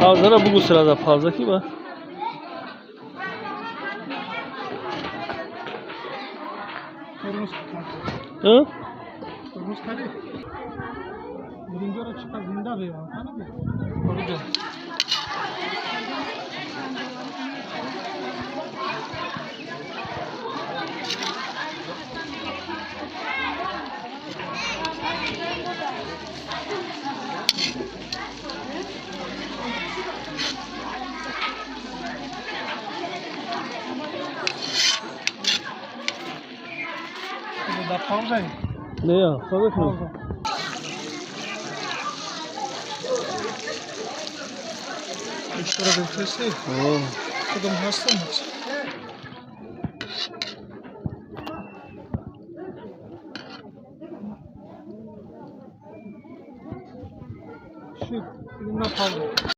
Fazla da bu sırada fazla ki var. Termos Hı? termos kare. Birinci ara çıkar zinda be ya. Kana be. Korucu. Da pauza. Ne ya? Fazla mı? Pauza. Şurada beklese. Oo. Kadın hasta mı? Şu, bununla pauza.